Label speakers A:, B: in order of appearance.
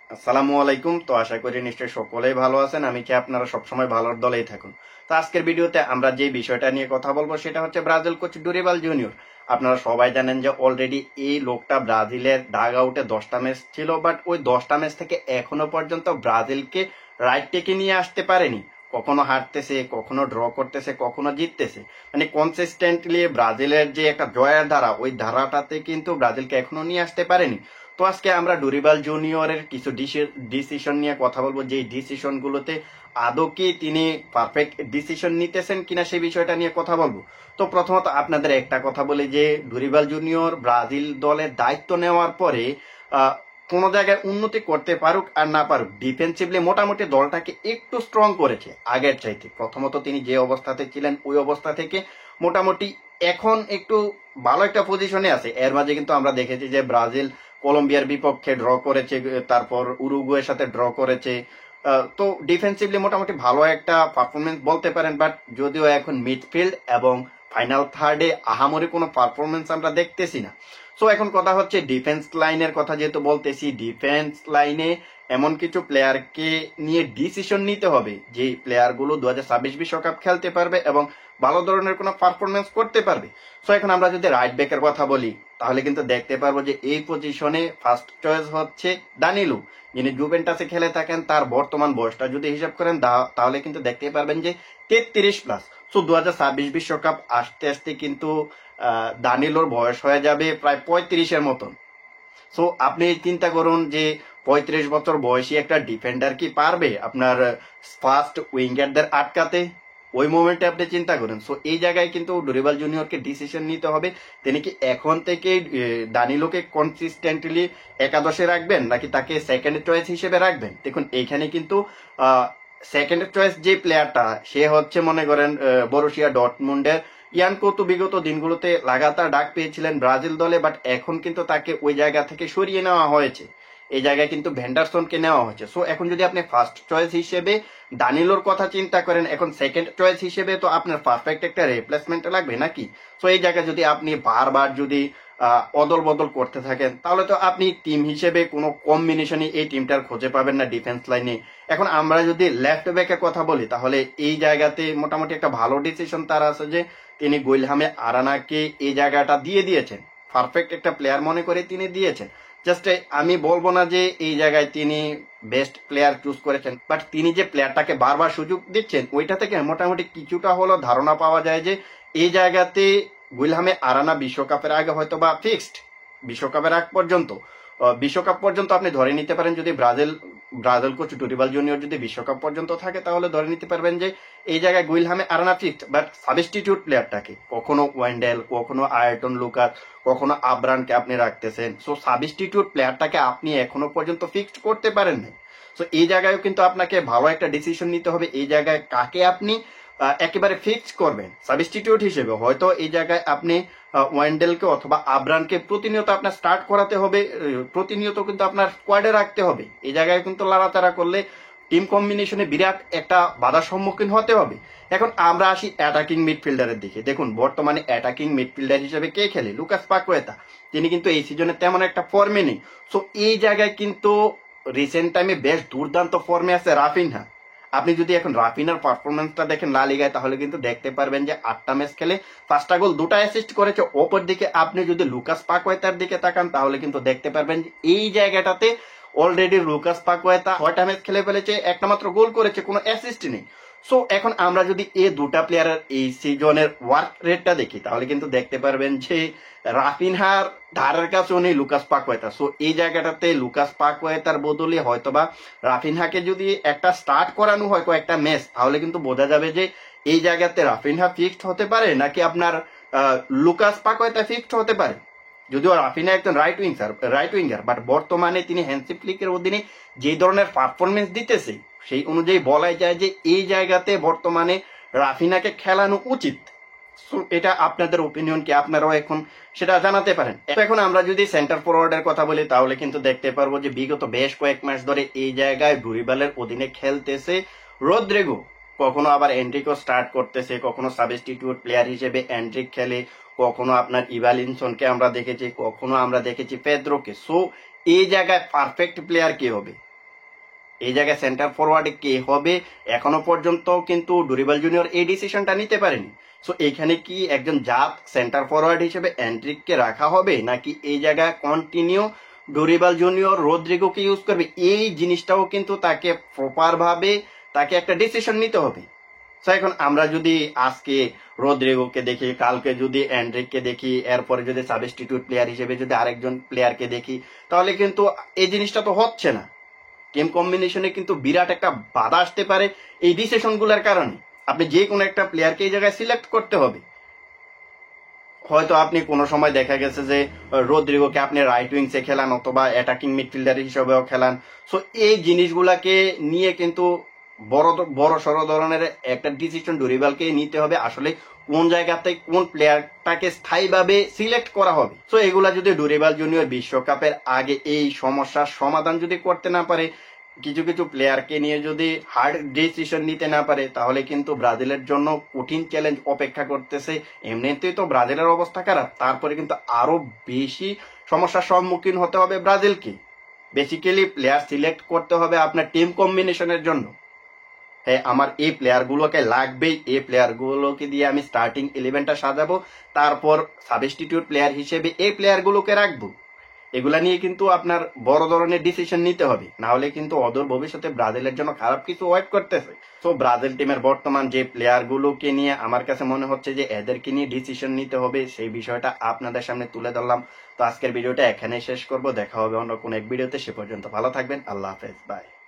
A: আসসালামু আলাইকুম। তো আশা করি নিশ্চয়ই সকলেই ভালো আছেন। আমি কি আপনারা সবসময় ভালোর দলেই থাকুন। তো আজকের ভিডিওতে আমরা যে বিষয়টা নিয়ে কথা বলবো সেটা হচ্ছে ব্রাজিল কোচ ডুরিবাল জুনিয়র। আপনারা সবাই জানেন যে অলরেডি এই লোকটা ব্রাজিলের ডাগ আউটে 10টা ম্যাচ ছিল, বাট ওই 10টা ম্যাচ থেকে এখনো পর্যন্ত ব্রাজিলকে রাইট টেকে নিয়ে আসতে পারেনি। কখনো হারতেছে, কখনো ড্র করতেছে, কখনো জিততেছে। মানে কনসিস্টেন্টলি ব্রাজিলের যে একটা জয়ের ধারা, ওই ধারাটাতে কিন্তু ব্রাজিলকে এখনো নিয়ে আসতে পারেনি। তো আজকে আমরা ডুরিবাল জুনিয়রের কিছু ডিসিশন নিয়ে কথা বলবো, যে ডিসিশন গুলোতে আদৌ কি তিনি পারফেক্ট ডিসিশন নিতেছেন কিনা সেই বিষয়টা নিয়ে কথা বলবো। তো প্রথমত আপনাদের একটা কথা বলি যে ডুরিবাল জুনিয়র ব্রাজিল দলের দায়িত্ব নেওয়ার পরে কোন জায়গায় উন্নতি করতে পারুক আর না পারুক, ডিফেন্সিভলি মোটামুটি দলটাকে একটু স্ট্রং করেছে আগের চাইতে। প্রথমত তিনি যে অবস্থাতে ছিলেন ওই অবস্থা থেকে মোটামুটি এখন একটু ভালো একটা পজিশনে আছে। এর মাঝে কিন্তু আমরা দেখেছি যে ব্রাজিল কলম্বিয়ার বিপক্ষে ড্র করেছে, তারপর উরুগুয়ের সাথে ড্র করেছে। তো ডিফেন্সিভলি মোটামুটি ভালো একটা পারফরমেন্স বলতে পারেন, বাট যদিও এখন মিডফিল্ড এবং ফাইনাল থার্ডে আহামরি কোনো পারফরমেন্স আমরা দেখতেছি না। সো এখন কথা হচ্ছে ডিফেন্স লাইনের কথা যেহেতু বলতেছি, ডিফেন্স লাইনে এমন কিছু প্লেয়ারকে নিয়ে ডিসিশন নিতে হবে যে প্লেয়ারগুলো 2026 বিশ্বকাপ খেলতে পারবে এবং ভালো ধরনের কোনো পারফরমেন্স করতে পারবে। সো এখন আমরা যদি রাইট ব্যাকের কথা বলি তাহলে কিন্তু দেখতে পারবো যে এই পজিশনে ফার্স্ট চয়েস হচ্ছে দানিলু, যিনি জুভেন্টাসে খেলে থাকেন। তার বর্তমান বয়সটা যদি হিসাব করেন তাহলে কিন্তু দেখতে পারবেন যে 33+। সো 2026 বিশ্বকাপ আসতে আসতে কিন্তু দানিলোর বয়স হয়ে যাবে প্রায় 35-এর মতন। সো আপনি চিন্তা করুন যে 35 বছর বয়সী একটা ডিফেন্ডার কি পারবে আপনার ফার্স্ট উইঙ্গারদের আটকাতে? ওই মোমেন্টে আপনি চিন্তা করেন। সো এই জায়গায় কিন্তু ডুরিবাল জুনিয়রকে ডিসিশন নিতে হবে, তিনি কি এখন থেকে দানিলোকে কনসিস্টেন্টলি একাদশে রাখবেন নাকি তাকে সেকেন্ড চয়েস হিসেবে রাখবেন। দেখুন এইখানে কিন্তু সেকেন্ড চয়েস যে প্লেয়ারটা সে হচ্ছে মনে করেন বরুসিয়া ডর্টমুন্ডের ইয়ান কৌতু। বিগত দিনগুলোতে লাগাতার ডাক পেয়েছিলেন ব্রাজিল দলে, বাট এখন কিন্তু তাকে ওই জায়গা থেকে সরিয়ে নেওয়া হয়েছে। এই জায়গায় কিন্তু ভেন্ডারসনকে নেওয়া হয়েছে। সো এখন যদি আপনি ফার্স্ট চয়েস হিসেবে দানিলোর কথা চিন্তা করেন, এখন সেকেন্ড চয়েস হিসেবে তো আপনার পারফেক্ট একটা রিপ্লেসমেন্ট লাগবে নাকি। সো এই জায়গায় যদি আপনি বারবার যদি অদল বদল করতে থাকেন তাহলে তো আপনি টিম হিসেবে কোনো কম্বিনেশনই এই টিমটার খুঁজে পাবেন না ডিফেন্স লাইনে। এখন আমরা যদি লেফট ব্যাকের কথা বলি তাহলে এই জায়গাতে মোটামুটি একটা ভালো ডিসিশন তার আছে যে তিনি গুইলহামে আরানাকে এই জায়গাটা দিয়ে দিয়েছেন। পারফেক্ট একটা প্লেয়ার মনে করে তিনি দিয়েছেন। জাস্ট আমি বলবো না যে এই জায়গায় তিনি বেস্ট প্লেয়ার চুজ করেছেন, বাট তিনি যে প্লেয়ারটাকে বারবার সুযোগ দিচ্ছেন ওইটা থেকে মোটামুটি কিছুটা হলো ধারণা পাওয়া যায় যে এই জায়গাতে গুইলহামে আরানা বিশ্বকাপের আগে হয়তো বা ফিক্সড। বিশ্বকাপের আগ পর্যন্ত বিশ্বকাপ পর্যন্ত আপনি ধরে নিতে পারেন যদি ব্রাজিল কোচ ডুরিবাল জুনিয়র যদি বিশ্বকাপ পর্যন্ত থাকে তাহলে ধরে নিতে পারবেন যে এই জায়গায় গুইলহামে আরানা ফিক্সড। বাট সাবস্টিটিউট প্লেয়ারটাকে কখনো ওয়েন্ডেল, কখনো আয়টন লুকাস, কখনো আব্রানকে আপনি রাখতেছেন। সো সাবস্টিটিউট প্লেয়ারটাকে আপনি এখনো পর্যন্ত ফিক্সড করতে পারেন নাই। সো এই জায়গায়ও কিন্তু আপনাকে ভালো একটা ডিসিশন নিতে হবে এই জায়গায় কাকে আপনি একেবারে ফিক্স করবেন সাবস্টিটিউট হিসেবে। হয়তো এই জায়গায় আপনি ওয়েন্ডেলকে অথবা আব্রানকে প্রতিনিয়ত আপনার স্টার্ট করাতে হবে, প্রতিনিয়ত কিন্তু আপনার স্কোয়াডে রাখতে হবে। এই জায়গায় কিন্তু লাড়াচাড়া করলে টিম কম্বিনেশনে বিরাট একটা বাধার সম্মুখীন হতে হবে। এখন আমরা আসি অ্যাটাকিং মিডফিল্ডারের দিকে। দেখুন বর্তমানে অ্যাটাকিং মিডফিল্ডার হিসেবে কে খেলে? Lucas Paqueta. তিনি কিন্তু এই সিজনে তেমন একটা ফর্মে নেই। সো এই জায়গায় কিন্তু রিসেন্ট টাইমে বেশ দুর্দান্ত ফর্মে আছে রাফিনহা। আপনি যদি এখন রাফিনার পারফরমেন্সটা দেখেন লা লিগায় তাহলে কিন্তু দেখতে পারবেন যে 8টা ম্যাচ খেলে 5টা গোল 2টা অ্যাসিস্ট করেছে। অপর দিকে আপনি যদি লুকাস পাকুয়েতার দিকে তাকান তাহলে কিন্তু দেখতে পারবেন যে এই জায়গাটাতে অলরেডি লুকাস পাকুয়েতা 6টা ম্যাচ খেলে ফেলেছে, একটা মাত্র গোল করেছে, কোনো অ্যাসিস্ট নেই। সো এখন আমরা যদি এই দুটা প্লেয়ারের এই সিজনের ওয়ার্ক রেটটা দেখি তাহলে কিন্তু দেখতে পারবেন যে রাফিনহার ধারের কাছেও নেই লুকাস পাকুয়েতা। সো এই জায়গাটাতে লুকাস পাকুয়েতার বদলে হয়তোবা রাফিনহাকে যদি একটা স্টার্ট করানো হয় কয়েকটা ম্যাচ তাহলে কিন্তু বোঝা যাবে যে এই জায়গাতে রাফিনহা ফিক্সড হতে পারে নাকি আপনার লুকাস পাকুয়েতা ফিক্সড হতে পারে। যদিও রাফিনা একজন রাইট উইঙ্গার, বাট বর্তমানে তিনি হ্যান্সি ফ্লিকের অধীনে যে ধরনের পারফরমেন্স দিতেছে সেই অনুযায়ী বলাই যায় যে এই জায়গাতে বর্তমানে রাফিনাকে খেলানো উচিত। এটা আপনাদের ওপিনিয়ন কি, আপনারাও এখন সেটা জানাতে পারেন। এখন আমরা যদি সেন্টার ফরওয়ার্ডের কথা বলি তাহলে কিন্তু দেখতে পারবো যে বিগত বেশ কয়েক ম্যাচ ধরে এই জায়গায় ডুরিবালের অধীনে খেলতেছে রদ্রিগো। কখনো আবার এন্ড্রিকও স্টার্ট করতেছে, কখনো সাবস্টিটিউট প্লেয়ার হিসেবে এন্ড্রিক খেলে, কখনো আপনার ইভালিনসনকে আমরা দেখেছি, কখনো আমরা দেখেছি পেদ্রোকে। সো এই জায়গায় পারফেক্ট প্লেয়ার কে হবে? এই জায়গায় সেন্টার ফরওয়ার্ডে কে হবে এখনো পর্যন্ত কিন্তু ডুরিবাল জুনিয়র এই ডিসিশনটা নিতে পারেনি। সো এখানে কি একজন জাত সেন্টার ফরওয়ার্ড হিসেবে এন্ড্রিককে রাখা হবে, নাকি এই জায়গায় কন্টিনিউ ডুরিবাল জুনিয়র রদ্রিগোকে ইউজ করবে, এই জিনিসটাও কিন্তু তাকে প্রপার ভাবে তাকে একটা ডিসিশন নিতে হবে। সো এখন আমরা যদি আজকে রদ্রিগোকে দেখি, কালকে যদি এন্ড্রিককে দেখি, এরপরে যদি সাবস্টিটিউট প্লেয়ার হিসেবে যদি আরেকজন প্লেয়ারকে দেখি, তাহলে কিন্তু এই জিনিসটা তো হচ্ছে না। টিম কম্বিনেশনে কিন্তু বিরাট একটা বাধা আসতে পারে এই ডিসিশন গুলার কারণে। আপনি যে কোনো একটা প্লেয়ারকে এই জায়গায় সিলেক্ট করতে হবে। হয়তো আপনি কোনো সময় দেখা গেছে যে রদ্রিগোকে আপনি রাইট উইংসে খেলান অথবা অ্যাটাকিং মিডফিল্ডার হিসেবেও খেলান। সো এই জিনিসগুলাকে নিয়ে কিন্তু বড় সড় ধরনের একটা ডিসিশন ডুরিবালকে নিতে হবে, আসলে কোন জায়গাতে কোন প্লেয়ারটাকে স্থায়ীভাবে সিলেক্ট করা হবে। সো এগুলা যদি ডুরিবাল জুনিয়র বিশ্বকাপের আগে এই সমস্যার সমাধান যদি করতে না পারে, কিছু কিছু প্লেয়ারকে নিয়ে যদি হার্ড ডিসিশন নিতে না পারে, তাহলে কিন্তু ব্রাজিলের জন্য কঠিন চ্যালেঞ্জ অপেক্ষা করতেছে। এমনিতেই তো ব্রাজিলের অবস্থা খারাপ, তারপরে কিন্তু আরো বেশি সমস্যার সম্মুখীন হতে হবে ব্রাজিলকে। বেসিক্যালি প্লেয়ার সিলেক্ট করতে হবে আপনার টিম কম্বিনেশনের জন্য। হ্যাঁ, আমার এই প্লেয়ারগুলোকে লাগবেই, এই প্লেয়ারগুলোকে দিয়ে আমি স্টার্টিং 11টা সাজাবো, তারপর সাবস্টিটিউট প্লেয়ার হিসেবে এই প্লেয়ারগুলোকে রাখবো। এগুলা নিয়ে কিন্তু আপনার বড় ধরনের ডিসিশন নিতে হবে, না হলে কিন্তু অদূর ভবিষ্যতে ব্রাজিলের জন্য খারাপ কিছু ওয়েট করতেছে। তো ব্রাজিল টিমের বর্তমান যে প্লেয়ারগুলোকে নিয়ে আমার কাছে মনে হচ্ছে যে এদেরকে নিয়ে ডিসিশন নিতে হবে, সেই বিষয়টা আপনাদের সামনে তুলে ধরলাম। তো আজকের ভিডিওটা এখানে শেষ করব, দেখা হবে অন্য কোনো এক ভিডিওতে। সে পর্যন্ত ভালো থাকবেন, আল্লাহ হাফেজ, বাই।